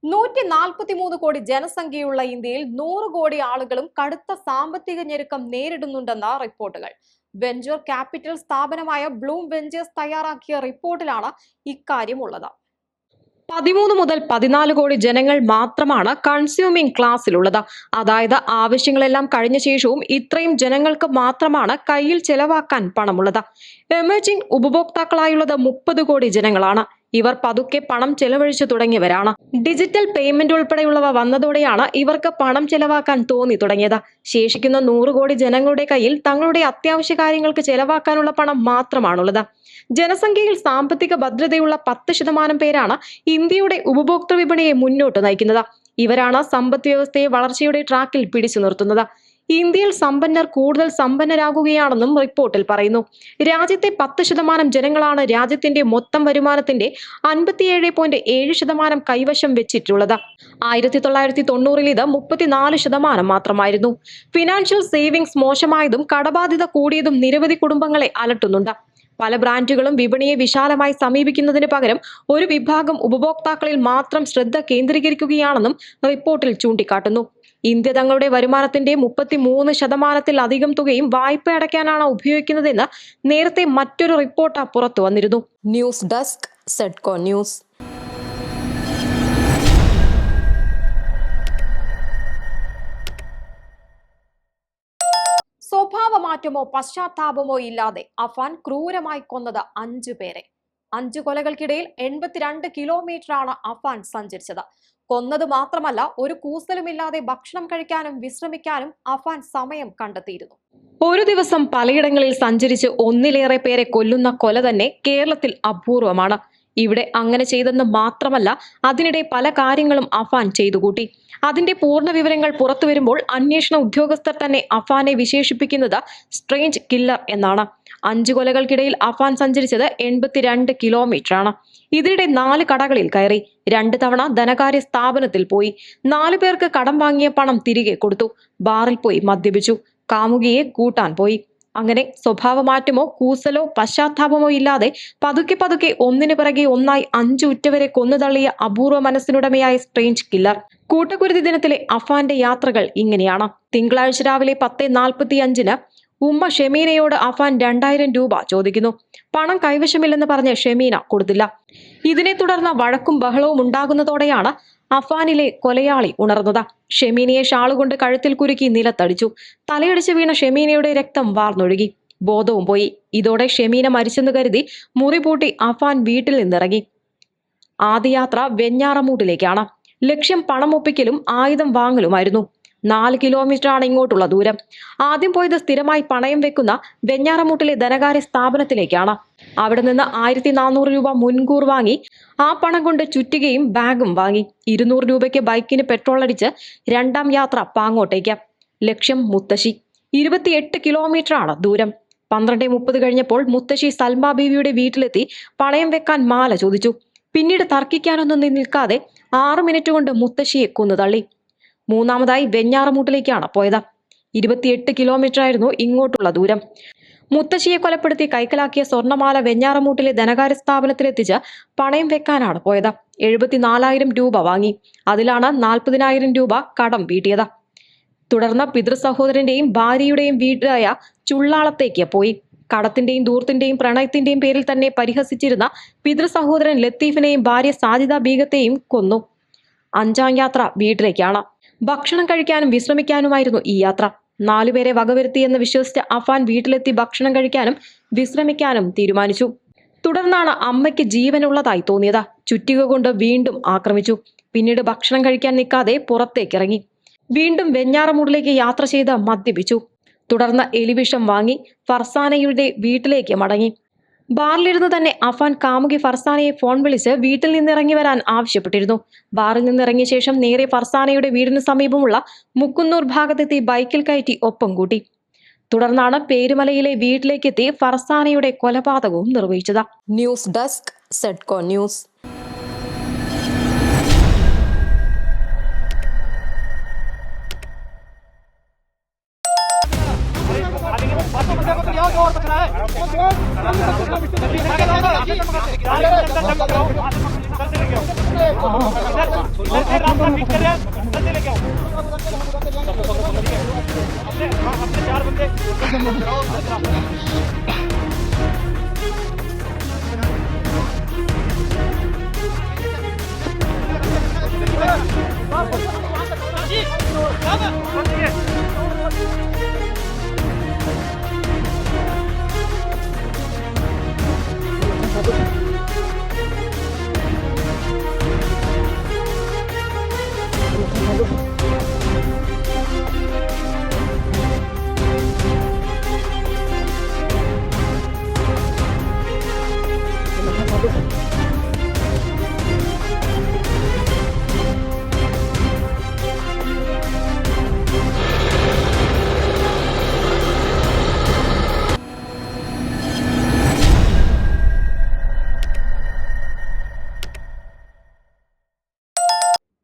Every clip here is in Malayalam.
143 കോടി ജനസംഖ്യയുള്ള ഇന്ത്യയിൽ 100 കോടി ആളുകളും കടുത്ത സാമ്പത്തിക ഞെരുക്കം നേരിടുന്നുണ്ടെന്ന റിപ്പോർട്ടുകൾ. വെഞ്ചർ ക്യാപിറ്റൽ സ്ഥാപനമായ ബ്ലൂം വെഞ്ചേഴ്സ് തയ്യാറാക്കിയ റിപ്പോർട്ടിലാണ് ഇക്കാര്യമുള്ളത്. 13 മുതൽ 14 കോടി ജനങ്ങൾ മാത്രമാണ് കൺസ്യൂമിംഗ് ക്ലാസ്സിലുള്ളത്. അതായത് ആവശ്യങ്ങളെല്ലാം കഴിഞ്ഞ ശേഷവും ഇത്രയും ജനങ്ങൾക്ക് മാത്രമാണ് കയ്യിൽ ചെലവാക്കാൻ പണമുള്ളത്. എമർജിംഗ് ഉപഭോക്താക്കളായുള്ളത് 30 കോടി ജനങ്ങളാണ്. ഇവർ പതുക്കെ പണം ചെലവഴിച്ചു തുടങ്ങിയവരാണ്. ഡിജിറ്റൽ പേയ്മെന്റ് ഉൾപ്പെടെയുള്ളവ വന്നതോടെയാണ് ഇവർക്ക് പണം ചെലവാക്കാൻ തോന്നി തുടങ്ങിയത്. ശേഷിക്കുന്ന 100 കോടി ജനങ്ങളുടെ കയ്യിൽ തങ്ങളുടെ അത്യാവശ്യ കാര്യങ്ങൾക്ക് ചെലവാക്കാനുള്ള പണം മാത്രമാണുള്ളത്. ജനസംഖ്യയിൽ സാമ്പത്തിക ഭദ്രതയുള്ള 10% പേരാണ് ഇന്ത്യയുടെ ഉപഭോക്തൃ വിപണിയെ മുന്നോട്ട് നയിക്കുന്നത്. ഇവരാണ് സമ്പദ് വ്യവസ്ഥയെ വളർച്ചയുടെ ട്രാക്കിൽ പിടിച്ചു നിർത്തുന്നത്. ഇന്ത്യയിൽ സമ്പന്നർ കൂടുതൽ സമ്പന്നരാകുകയാണെന്നും റിപ്പോർട്ടിൽ പറയുന്നു. രാജ്യത്തെ 10% ജനങ്ങളാണ് രാജ്യത്തിന്റെ മൊത്തം വരുമാനത്തിന്റെ 57.7% കൈവശം വെച്ചിട്ടുള്ളത്. 1990-ൽ ഇത് 34% മാത്രമായിരുന്നു. ഫിനാൻഷ്യൽ സേവിങ്സ് മോശമായതും കടബാധ്യത കൂടിയതും നിരവധി കുടുംബങ്ങളെ അലട്ടുന്നുണ്ട്. പല ബ്രാൻഡുകളും വിപണിയെ വിശാലമായി സമീപിക്കുന്നതിന് പകരം ഒരു വിഭാഗം ഉപഭോക്താക്കളിൽ മാത്രം ശ്രദ്ധ കേന്ദ്രീകരിക്കുകയാണെന്നും റിപ്പോർട്ടിൽ ചൂണ്ടിക്കാട്ടുന്നു. ഇന്ത്യ തങ്ങളുടെ വരുമാനത്തിന്റെ 33%-ത്തിലധികം തുകയും വായ്പ അടയ്ക്കാനാണ് ഉപയോഗിക്കുന്നതെന്ന് നേരത്തെ മറ്റൊരു റിപ്പോർട്ട് പുറത്തു വന്നിരുന്നു. News desk Sedco news. സ്വഭാവമാറ്റമോ പശ്ചാത്താപമോ ഇല്ലാതെ അഫാൻ ക്രൂരമായി കൊന്നത് 5 പേരെ. 5 കൊലകൾക്കിടയിൽ 82 കിലോമീറ്ററാണ് അഫാൻ സഞ്ചരിച്ചത്. കൊന്നത് മാത്രമല്ല, ഒരു കൂസലുമില്ലാതെ ഭക്ഷണം കഴിക്കാനും വിശ്രമിക്കാനും അഫാൻ സമയം കണ്ടെത്തിയിരുന്നു. ഒരു ദിവസം പലയിടങ്ങളിൽ സഞ്ചരിച്ച് ഒന്നിലേറെ പേരെ കൊല്ലുന്ന കൊല തന്നെ കേരളത്തിൽ അപൂർവമാണ്. ഇവിടെ അങ്ങനെ ചെയ്തെന്ന് മാത്രമല്ല, അതിനിടെ പല കാര്യങ്ങളും അഫാൻ ചെയ്തുകൂട്ടി. അതിന്റെ പൂർണ്ണ വിവരങ്ങൾ പുറത്തു വരുമ്പോൾ അന്വേഷണ ഉദ്യോഗസ്ഥർ തന്നെ അഫാനെ വിശേഷിപ്പിക്കുന്നത് സ്ട്രേഞ്ച് കില്ലർ എന്നാണ്. 5 കൊലകൾക്കിടയിൽ അഫാൻ സഞ്ചരിച്ചത് 82 കിലോമീറ്ററാണ്. ഇതിനിടെ 4 കടകളിൽ കയറി, 2 തവണ ധനകാര്യ സ്ഥാപനത്തിൽ പോയി, 4 പേർക്ക് കടം വാങ്ങിയ പണം തിരികെ കൊടുത്തു, ബാറിൽ പോയി മദ്യപിച്ചു, കാമുകിയെ കൂട്ടാൻ പോയി. അങ്ങനെ സ്വഭാവമാറ്റമോ കൂസലോ പശ്ചാത്താപമോ ഇല്ലാതെ പതുക്കെ പതുക്കെ ഒന്നിനു പിറകെ ഒന്നായി 5 ഉറ്റവരെ കൊന്നുതള്ളിയ അപൂർവ മനസ്സിനുടമയായ സ്ട്രേഞ്ച് കില്ലർ. കൂട്ടക്കുരുതി ദിനത്തിലെ അഫാന്റെ യാത്രകൾ ഇങ്ങനെയാണ്. തിങ്കളാഴ്ച രാവിലെ 10:45-ന് ഉമ്മ ഷെമീനയോട് അഫാൻ 2000 രൂപ ചോദിക്കുന്നു. പണം കൈവശമില്ലെന്ന് പറഞ്ഞ് ഷെമീന കൊടുത്തില്ല. ഇതിനെ തുടർന്ന് വഴക്കും ബഹളവും ഉണ്ടാകുന്നതോടെയാണ് അഫാനിലെ കൊലയാളി ഉണർന്നത്. ഷെമീനയെ ഷാളുകൊണ്ട് കഴുത്തിൽ കുരുക്കി നിലത്തടിച്ചു. തലയടിച്ച് വീണ ഷെമീനയുടെ രക്തം വാർന്നൊഴുകി, ബോധവും പോയി. ഇതോടെ ഷെമീന മരിച്ചെന്ന് കരുതി മുറി പൂട്ടി അഫാൻ വീട്ടിൽ നിന്നിറങ്ങി. ആദ്യ യാത്ര വെഞ്ഞാറമൂട്ടിലേക്കാണ്. ലക്ഷ്യം പണം ഒപ്പിക്കലും ആയുധം വാങ്ങലുമായിരുന്നു. 4 കിലോമീറ്ററാണ് ഇങ്ങോട്ടുള്ള ദൂരം. ആദ്യം പോയത് സ്ഥിരമായി പണയം വെക്കുന്ന വെഞ്ഞാറമൂട്ടിലെ ധനകാര്യ സ്ഥാപനത്തിലേക്കാണ്. അവിടെ നിന്ന് 1400 രൂപ മുൻകൂർ വാങ്ങി ആ പണം കൊണ്ട് ചുറ്റികയും ബാഗും വാങ്ങി. 200 രൂപയ്ക്ക് ബൈക്കിന് പെട്രോൾ അടിച്ച് രണ്ടാം യാത്ര പാങ്ങോട്ടേക്ക്. ലക്ഷ്യം മുത്തശ്ശി. 28 കിലോമീറ്ററാണ് ദൂരം. 12:30 കഴിഞ്ഞപ്പോൾ മുത്തശ്ശി സൽമ ബീവിയുടെ വീട്ടിലെത്തി പണയം വെക്കാൻ മാല ചോദിച്ചു. പിന്നീട് തർക്കിക്കാനൊന്നും നിൽക്കാതെ 6 മിനിറ്റ് കൊണ്ട് മുത്തശ്ശിയെ കൊന്നുതള്ളി. മൂന്നാമതായി വെഞ്ഞാറമൂട്ടിലേക്കാണ് പോയത്. 28 കിലോമീറ്റർ ആയിരുന്നു ഇങ്ങോട്ടുള്ള ദൂരം. മുത്തശ്ശിയെ കൊലപ്പെടുത്തി കൈക്കലാക്കിയ സ്വർണ്ണമാല വെഞ്ഞാറമൂട്ടിലെ ധനകാര്യ സ്ഥാപനത്തിലെത്തിച്ച് പണയം വെക്കാനാണ് പോയത്. 74,000 രൂപ വാങ്ങി. അതിലാണ് 40,000 രൂപ കടം വീട്ടിയത്. തുടർന്ന് പിതൃ സഹോദരന്റെയും ഭാര്യയുടെയും വീടായ ചുള്ളാളത്തേക്ക് പോയി. കടത്തിന്റെയും ദൂർത്തിന്റെയും പ്രണയത്തിന്റെയും പേരിൽ തന്നെ പരിഹസിച്ചിരുന്ന പിതൃ സഹോദരൻ ലത്തീഫിനെയും ഭാര്യ സാജിദ ബീഗത്തെയും കൊന്നു. 5ാം യാത്ര വീട്ടിലേക്കാണ്. ഭക്ഷണം കഴിക്കാനും വിശ്രമിക്കാനുമായിരുന്നു ഈ യാത്ര. 4 പേരെ വകവരുത്തിയെന്ന് വിശ്വസിച്ച അഫാൻ വീട്ടിലെത്തി ഭക്ഷണം കഴിക്കാനും വിശ്രമിക്കാനും തീരുമാനിച്ചു. തുടർന്നാണ് അമ്മയ്ക്ക് ജീവനുള്ളതായി തോന്നിയത്. ചുറ്റിക കൊണ്ട് വീണ്ടും ആക്രമിച്ചു. പിന്നീട് ഭക്ഷണം കഴിക്കാൻ നിൽക്കാതെ പുറത്തേക്കിറങ്ങി. വീണ്ടും വെഞ്ഞാറമൂടിലേക്ക് യാത്ര ചെയ്ത് മദ്യപിച്ചു. തുടർന്ന് എലിവിഷം വാങ്ങി ഫർസാനയുടെ വീട്ടിലേക്ക് മടങ്ങി. ബാറിലിരുന്ന് തന്നെ അഫാൻ കാമുകി ഫർസാനയെ ഫോൺ വിളിച്ച് വീട്ടിൽ നിന്നിറങ്ങി വരാൻ ആവശ്യപ്പെട്ടിരുന്നു. ബാറിൽ നിന്നിറങ്ങിയ ശേഷം നേരെ ഫർസാനയുടെ വീടിന് സമീപമുള്ള മുക്കുന്നൂർ ഭാഗത്തെത്തി ബൈക്കിൽ കയറ്റി ഒപ്പം കൂട്ടി. തുടർന്നാണ് പേരുമലയിലെ വീട്ടിലേക്കെത്തി ഫർസാനയുടെ കൊലപാതകവും നിർവഹിച്ചത്. News desk Sedco news.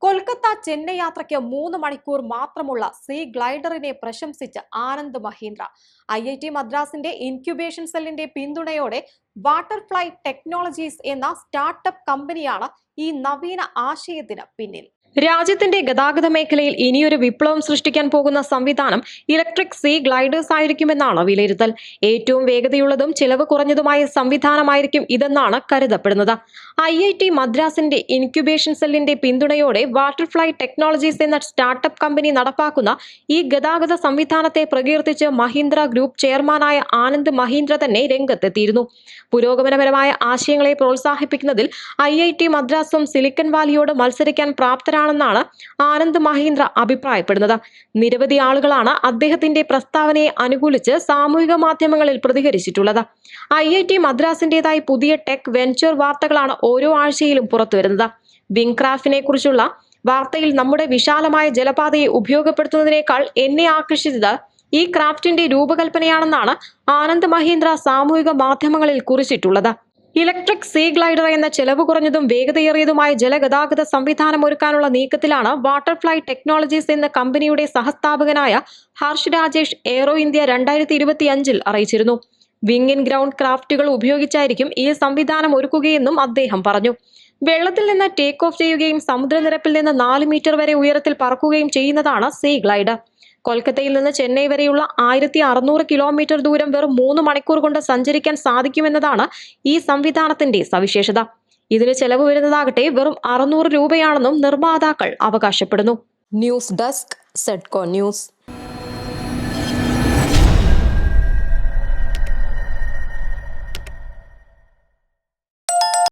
Kolkata Chennai യാത്രയ്ക്ക് 3 മണിക്കൂർ മാത്രമുള്ള സീ ഗ്ലൈഡറിനെ പ്രശംസിച്ച് ആനന്ദ് മഹീന്ദ്ര. IIT മദ്രാസിന്റെ ഇൻക്യുബേഷൻ സെല്ലിന്റെ പിന്തുണയോടെ വാട്ടർഫ്ലൈ ടെക്നോളജീസ് എന്ന സ്റ്റാർട്ടപ്പ് കമ്പനിയാണ് ഈ നവീന ആശയത്തിന് പിന്നിൽ. രാജ്യത്തിന്റെ ഗതാഗത മേഖലയിൽ ഇനിയൊരു വിപ്ലവം സൃഷ്ടിക്കാൻ പോകുന്ന സംവിധാനം ഇലക്ട്രിക് സീ ഗ്ലൈഡേഴ്സ് ആയിരിക്കുമെന്നാണ് വിലയിരുത്തൽ. ഏറ്റവും വേഗതയുള്ളതും ചിലവ് കുറഞ്ഞതുമായ സംവിധാനമായിരിക്കും ഇതെന്നാണ് കരുതപ്പെടുന്നത്. IIT മദ്രാസിന്റെ ഇൻക്യുബേഷൻ സെല്ലിന്റെ പിന്തുണയോടെ വാട്ടർഫ്ലൈ ടെക്നോളജീസ് എന്ന സ്റ്റാർട്ടപ്പ് കമ്പനി നടപ്പാക്കുന്ന ഈ ഗതാഗത സംവിധാനത്തെ പ്രകീർത്തിച്ച് മഹീന്ദ്ര ഗ്രൂപ്പ് ചെയർമാനായ ആനന്ദ് മഹീന്ദ്ര തന്നെ രംഗത്തെത്തിയിരുന്നു. പുരോഗമനപരമായ ആശയങ്ങളെ പ്രോത്സാഹിപ്പിക്കുന്നതിൽ IIT മദ്രാസും സിലിക്കൺ വാലിയോട് മത്സരിക്കാൻ പ്രാപ്തരാണെന്നാണ് ആനന്ദ് മഹീന്ദ്ര അഭിപ്രായപ്പെടുന്നത്. നിരവധി ആളുകളാണ് അദ്ദേഹത്തിന്റെ പ്രസ്താവനയെ അനുകൂലിച്ച് സാമൂഹിക മാധ്യമങ്ങളിൽ പ്രതികരിച്ചിട്ടുള്ളത്. IIT മദ്രാസിന്റേതായി പുതിയ ടെക് വെഞ്ചർ വാർത്തകളാണ് ഓരോ ആഴ്ചയിലും പുറത്തുവരുന്നത്. വിങ് ക്രാഫ്റ്റിനെ കുറിച്ചുള്ള വാർത്തയിൽ നമ്മുടെ വിശാലമായ ജലപാതയെ ഉപയോഗപ്പെടുത്തുന്നതിനേക്കാൾ എന്നെ ആകർഷിച്ചത് ഈ ക്രാഫ്റ്റിന്റെ രൂപകൽപ്പനയാണെന്നാണ് ആനന്ദ് മഹീന്ദ്ര സാമൂഹിക മാധ്യമങ്ങളിൽ കുറിച്ചിട്ടുള്ളത്. ഇലക്ട്രിക് സീ ഗ്ലൈഡർ എന്ന ചെലവ് കുറഞ്ഞതും വേഗതയേറിയതുമായ ജലഗതാഗത സംവിധാനം ഒരുക്കാനുള്ള നീക്കത്തിലാണ് വാട്ടർഫ്ലൈ ടെക്നോളജീസ് എന്ന കമ്പനിയുടെ സഹസ്ഥാപകനായ ഹർഷ് രാജേഷ് എയ്റോ ഇന്ത്യ 2025 അറിയിച്ചിരുന്നു. വിങ് ഇൻ ഗ്രൗണ്ട് ക്രാഫ്റ്റുകൾ ഉപയോഗിച്ചായിരിക്കും ഈ സംവിധാനം ഒരുക്കുകയെന്നും അദ്ദേഹം പറഞ്ഞു. വെള്ളത്തിൽ നിന്ന് ടേക്ക് ഓഫ് ചെയ്യുകയും സമുദ്രനിരപ്പിൽ നിന്ന് 4 മീറ്റർ വരെ ഉയരത്തിൽ പറക്കുകയും ചെയ്യുന്നതാണ് സീ ഗ്ലൈഡർ. കൊൽക്കത്തയിൽ നിന്ന് ചെന്നൈ വരെയുള്ള 1600 കിലോമീറ്റർ ദൂരം വെറും 3 മണിക്കൂർ കൊണ്ട് സഞ്ചരിക്കാൻ സാധിക്കുമെന്നതാണ് ഈ സംവിധാനത്തിന്റെ സവിശേഷത. ഇതിന് ചെലവ് വരുന്നതാകട്ടെ വെറും 600 രൂപയാണെന്നും നിർമ്മാതാക്കൾ അവകാശപ്പെടുന്നു. News desk Sedco news.